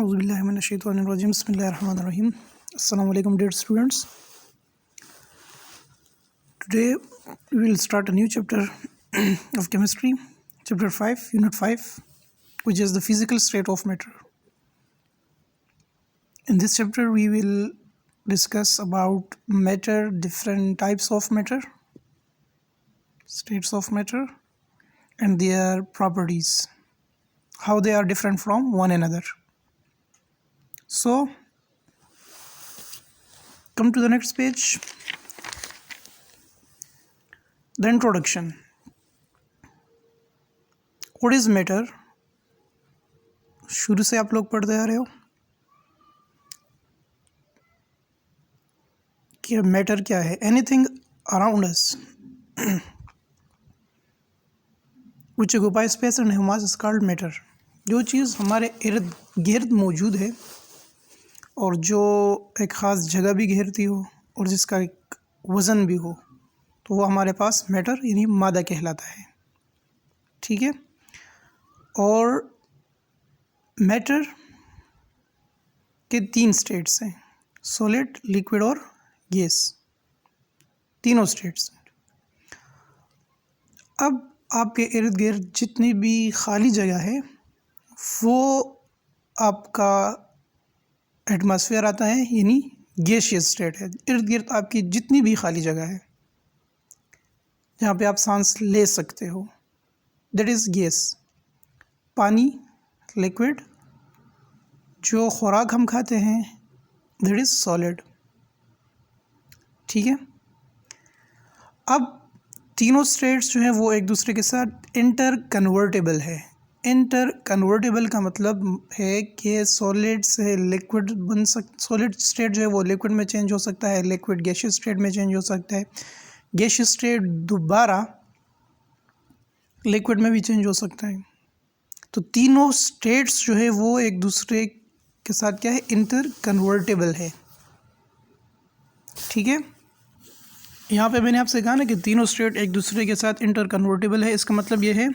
Auzubillahiminash-shaytanir-rajim. Bismillahir-rahmanir-rahim. Assalamu alaikum, dear students. Today we will start a new chapter of chemistry, chapter 5, unit 5, which is the physical state of matter. In this chapter we will discuss about matter, different types of matter, states of matter, and their properties, how they are different from one another. So come to the next page. The introduction. What is matter? शुरू से आप लोग पढ़ते आ रहे हो कि matter क्या है. Anything around us which occupy space and have mass is called matter. जो चीज़ हमारे इर्द गिर्द मौजूद है और जो एक ख़ास जगह भी घेरती हो और जिसका एक वज़न भी हो, तो वो हमारे पास मैटर यानी मादा कहलाता है. ठीक है. और मैटर के 3 स्टेट्स हैं, सॉलिड, लिक्विड और गैस. तीनों स्टेट्स. अब आपके इर्द गिर्द जितनी भी खाली जगह है वो आपका एटमॉस्फेयर आता है, यानी गैसियस स्टेट है. इर्द गिर्द आपकी जितनी भी खाली जगह है जहाँ पे आप सांस ले सकते हो, दैट इज़ गैस. पानी, लिक्विड, जो खुराक हम खाते हैं, दैट इज़ सॉलिड. ठीक है. अब तीनों स्टेट्स जो हैं वो एक दूसरे के साथ इंटर कन्वर्टेबल है. इंटर कन्वर्टेबल का मतलब है कि सॉलिड से लिक्विड सॉलिड स्टेट जो है वो लिक्विड में चेंज हो सकता है, लिक्विड गैसियस स्टेट में चेंज हो सकता है, गैसियस स्टेट दोबारा लिक्विड में भी चेंज हो सकता है. तो तीनों स्टेट्स जो है वो एक दूसरे के साथ क्या है, इंटर कन्वर्टेबल है. ठीक है. यहाँ पे मैंने आपसे कहा ना कि तीनों स्टेट एक दूसरे के साथ इंटर कन्वर्टेबल है. इसका मतलब ये है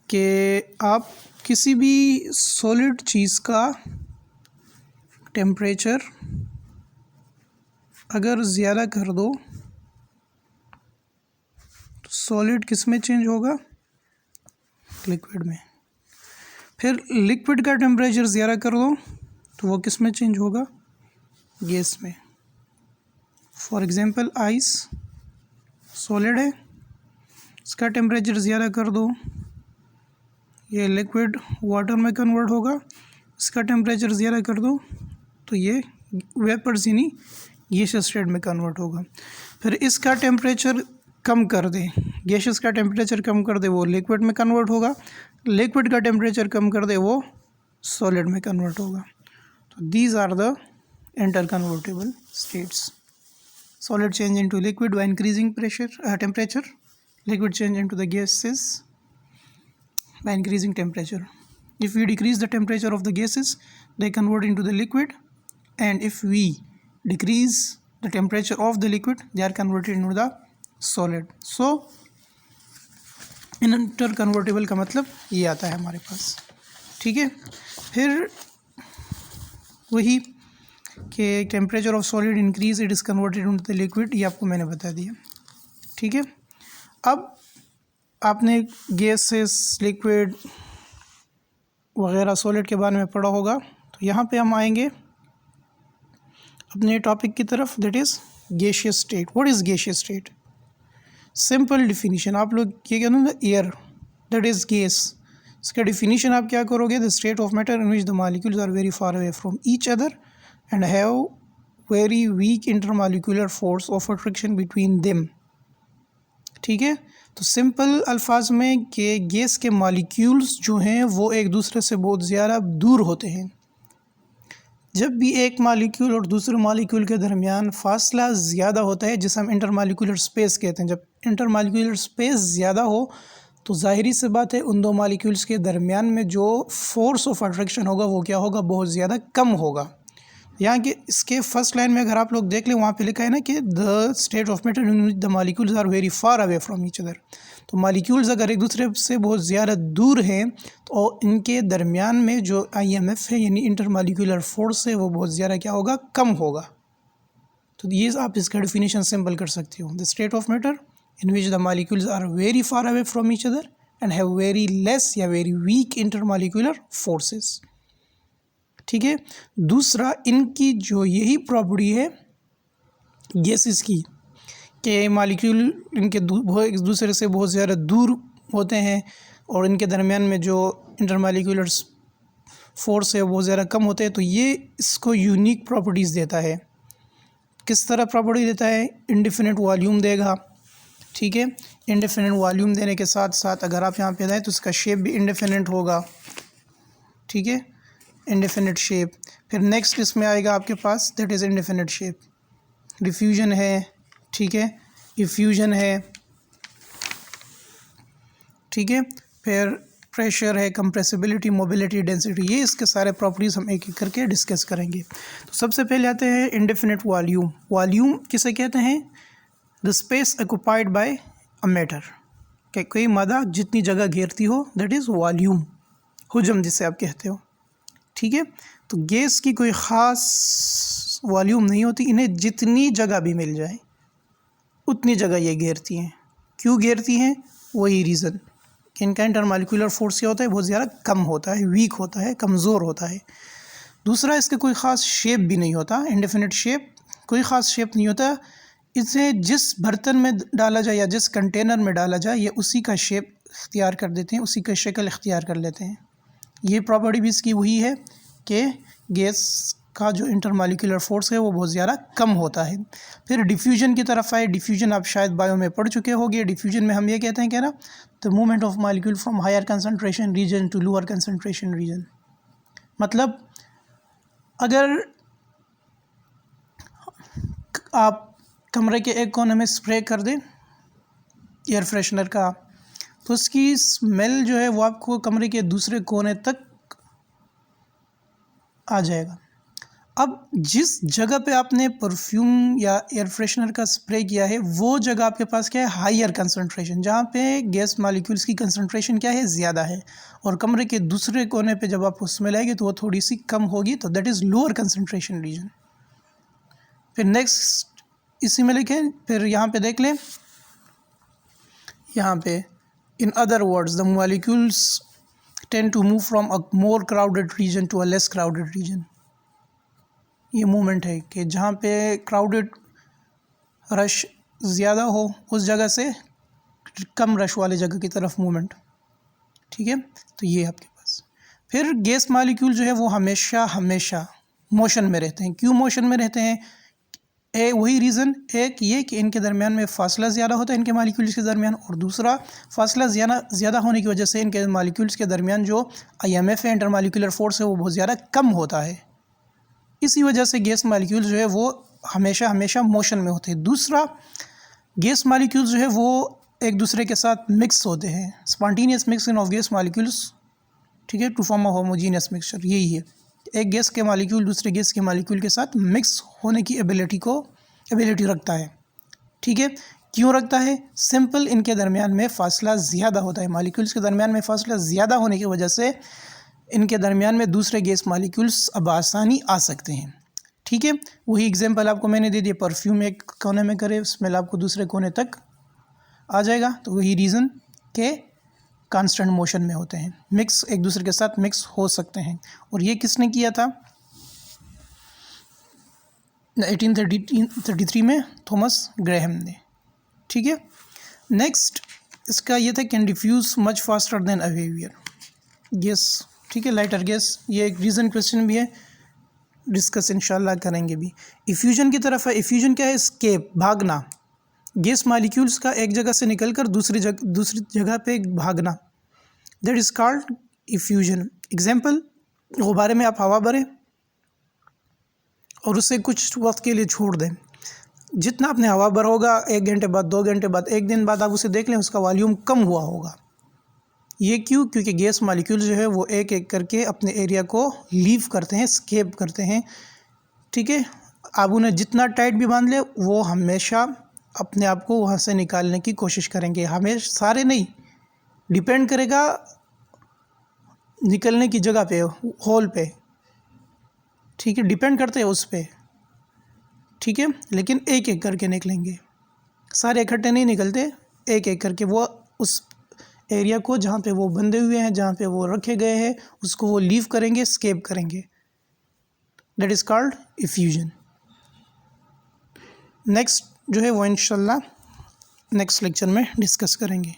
कि आप किसी भी सॉलिड चीज़ का टेम्परेचर अगर ज़्यादा कर दो तो सॉलिड किस में चेंज होगा, लिक्विड में. फिर लिक्विड का टेम्परेचर ज़्यादा कर दो तो वो किस में चेंज होगा, गैस में. फॉर एग्ज़ाम्पल आइस सॉलिड है, इसका टेम्परेचर ज़्यादा कर दो, ये लिक्विड वाटर में कन्वर्ट होगा. इसका टेम्परेचर ज़्यादा कर दो तो ये वेपर्स यानी गैसियस स्टेट में कन्वर्ट होगा. फिर इसका टेम्परेचर कम कर दे, गैसियस का टेम्परेचर कम कर दे, वो लिक्विड में कन्वर्ट होगा. लिक्विड का टेम्परेचर कम कर दे, वो सॉलिड में कन्वर्ट होगा. तो these are the interconvertible states. Solid change into liquid by increasing temperature. Liquid change into the gases by increasing temperature. If we decrease the temperature of the gases, they convert into the liquid, and if we decrease the temperature of the liquid, they are converted into the solid. So interconvertible का मतलब ये आता है हमारे पास. ठीक है. फिर वही कि temperature of solid increase, it is converted into the liquid, ये आपको मैंने बता दिया. ठीक है. अब आपने गैसेस, लिक्विड वगैरह सॉलिड के बारे में पढ़ा होगा. तो यहाँ पे हम आएंगे अपने टॉपिक की तरफ, that is gaseous state. What is gaseous state? Simple definition आप लोग ये कहते हैं, एयर दैट इज़ गैस. इसका डिफिनीशन आप क्या करोगे, the state of matter in which the molecules are very far away from each other and have very weak intermolecular force of attraction between them. ठीक है. तो सिंपल अल्फाज में कि गैस के मॉलिक्यूल्स जो हैं वो एक दूसरे से बहुत ज़्यादा दूर होते हैं. जब भी एक मॉलिक्यूल और दूसरे मॉलिक्यूल के दरमियान फासला ज़्यादा होता है, जिसे हम इंटरमॉलिक्यूलर स्पेस कहते हैं, जब इंटरमॉलिक्यूलर स्पेस ज़्यादा हो तो ज़ाहिरी सी बात है उन दो मॉलिक्यूल्स के दरमियान में जो फोर्स ऑफ अट्रैक्शन होगा वो क्या होगा, बहुत ज़्यादा कम होगा. यहाँ के इसके फर्स्ट लाइन में अगर आप लोग देख लें, वहाँ पे लिखा है ना कि the state of matter in which the molecules are very far away from each other. तो मालिक्यूल्स अगर एक दूसरे से बहुत ज़्यादा दूर हैं तो इनके दरमियान में जो IMF है यानी इंटर मालिक्यूलर फोर्स है वो बहुत ज़्यादा क्या होगा, कम होगा। तो ये आप इसका डेफिनेशन सिंपल कर सकते हो, the state of matter in which the molecules are very far away from each other and have very less या very weak intermolecular forces. ठीक है। दूसरा, इनकी जो यही प्रॉपर्टी है गैसेस की कि मालिक्यूल इनके एक दूसरे से बहुत ज़्यादा दूर होते हैं और इनके दरमियान में जो इंटर मालिक्यूलर फोर्स है वो ज़्यादा कम होते हैं। तो ये इसको यूनिक प्रॉपर्टीज़ देता है। किस तरह प्रॉपर्टी देता है? इंडेफिनिट वॉल्यूम देगा। ठीक है। इंडेफिनिट वॉल्यूम देने के साथ साथ अगर आप यहाँ पे जाए तो इसका शेप भी इंडेफिनिट होगा। ठीक है, इंडेफिनिट शेप। फिर नेक्स्ट इसमें आएगा आपके पास that is indefinite shape. Diffusion है, ठीक है, इफ्यूजन है, ठीक है, फिर प्रेशर है, कंप्रेसिबिलिटी, मोबिलिटी, डेंसिटी। ये इसके सारे प्रॉपर्टीज़ हम एक एक करके डिस्कस करेंगे। तो सबसे पहले आते हैं इंडेफिनिट वॉल्यूम। वॉल्यूम किसे कहते हैं? The space occupied by a matter, कि कोई मादा जितनी जगह घेरती हो दैट इज़ वॉल्यूम, हुजम जिसे आप कहते हो। ठीक है। तो गैस की कोई ख़ास वॉल्यूम नहीं होती, इन्हें जितनी जगह भी मिल जाए उतनी जगह ये घेरती हैं। क्यों घेरती हैं? वही रीज़न कि इनका इंटरमॉलिक्यूलर फोर्स क्या होता है, बहुत ज़्यादा कम होता है, वीक होता है, कमज़ोर होता है। दूसरा, इसका कोई ख़ास शेप भी नहीं होता, इंडेफिनिट शेप, कोई ख़ास शेप नहीं होता। इसे जिस बर्तन में डाला जाए या जिस कंटेनर में डाला जाए ये उसी का शेप इख्तियार कर देते हैं, उसी का शक्ल इख्तियार कर लेते हैं। ये प्रॉपर्टी भी इसकी वही है कि गैस का जो इंटरमॉलिक्यूलर फोर्स है वो बहुत ज़्यादा कम होता है। फिर डिफ्यूजन की तरफ आए। डिफ्यूजन आप शायद बायो में पढ़ चुके होंगे। डिफ्यूजन में हम ये कहते हैं कि ना, the movement of molecule from higher concentration region to lower concentration region. मतलब अगर आप कमरे के एक कोने में स्प्रे कर दें एयर फ्रेशनर का, तो उसकी स्मेल जो है वो आपको कमरे के दूसरे कोने तक आ जाएगा। अब जिस जगह पे आपने परफ्यूम या एयर फ्रेशनर का स्प्रे किया है वो जगह आपके पास क्या है, हायर कंसंट्रेशन, जहाँ पे गैस मॉलिक्यूल्स की कंसंट्रेशन क्या है, ज़्यादा है। और कमरे के दूसरे कोने पे जब आपको स्मेल आएगी तो वो थोड़ी सी कम होगी, तो that is lower concentration reason. फिर नेक्स्ट इसी में लिखें, फिर यहाँ पे देख लें, यहाँ पे in other words the molecules tend to move from a more crowded region to a less crowded region. ये मूवमेंट है कि जहाँ पे क्राउडेड रश ज़्यादा हो उस जगह से कम रश वाले जगह की तरफ मूवमेंट। ठीक है। तो ये आपके पास। फिर गैस मॉलिक्यूल जो है वो हमेशा मोशन में रहते हैं। क्यों मोशन में रहते हैं? वही रीज़न, एक ये कि इनके दरमियान में फ़ासला ज़्यादा होता है इनके मॉलिक्यूल्स के दरमियान, और दूसरा फ़ासला ज़्यादा होने की वजह से इनके मॉलिक्यूल्स के दरमियान जो IMF है, इंटर मॉलिक्यूलर फोर्स है, वो बहुत ज़्यादा कम होता है। इसी वजह से गैस मॉलिक्यूल जो है वो हमेशा मोशन में होते हैं। दूसरा, गैस मॉलिक्यूल जो है वो एक दूसरे के साथ मिक्स होते हैं, spontaneous mixing of gas molecules, ठीक है, to form a homogeneous mixture. यही है, एक गैस के मॉलिक्यूल दूसरे गैस के मॉलिक्यूल के साथ मिक्स होने की एबिलिटी रखता है। ठीक है। क्यों रखता है? सिंपल, इनके दरमियान में फ़ासला ज़्यादा होता है, मॉलिक्यूल्स के दरमियान में फ़ासला ज़्यादा होने की वजह से इनके दरमियान में दूसरे गैस मॉलिक्यूल्स अब आसानी आ सकते हैं। ठीक है। वही एग्जांपल आपको मैंने दे दिया, परफ्यूम एक कोने में करे, स्मेल आपको दूसरे कोने तक आ जाएगा। तो वही रीज़न के कांस्टेंट मोशन में होते हैं, मिक्स एक दूसरे के साथ मिक्स हो सकते हैं। और ये किसने किया था? 1833 में थॉमस ग्रेहम ने। ठीक है। नेक्स्ट इसका ये था, can diffuse much faster than a wave gas. ठीक है, लाइटर गैस। ये एक रीज़न क्वेश्चन भी है, डिस्कस इंशाल्लाह करेंगे भी। इफ्यूजन की तरफ है। इफ्यूजन क्या है? एस्केप, भागना, गैस मॉलिक्यूल्स का एक जगह से निकलकर दूसरी जगह पे भागना, that is called effusion. Example, गुब्बारे में आप हवा भरें और उसे कुछ वक्त के लिए छोड़ दें। जितना आपने हवा भरा होगा, 1 घंटे बाद, 2 घंटे बाद, 1 दिन बाद आप उसे देख लें, उसका वॉल्यूम कम हुआ होगा। ये क्यों? क्योंकि गैस मॉलिक्यूल जो है वो एक एक करके अपने एरिया को लीव करते हैं, स्केप करते हैं। ठीक है। आप उन्हें जितना टाइट भी बांध ले वो हमेशा अपने आप को वहाँ से निकालने की कोशिश करेंगे। हमें सारे नहीं, डिपेंड करेगा निकलने की जगह पे, होल पे, ठीक है, डिपेंड करते हैं उस पे, ठीक है। लेकिन एक एक करके निकलेंगे, सारे इकट्ठे नहीं निकलते, एक एक करके वो उस एरिया को जहाँ पे वो बंधे हुए हैं, जहाँ पे वो रखे गए हैं, उसको वो लीव करेंगे, स्केप करेंगे। That is called effusion. Next जो है वो इंशाल्लाह नेक्स्ट लेक्चर में डिस्कस करेंगे।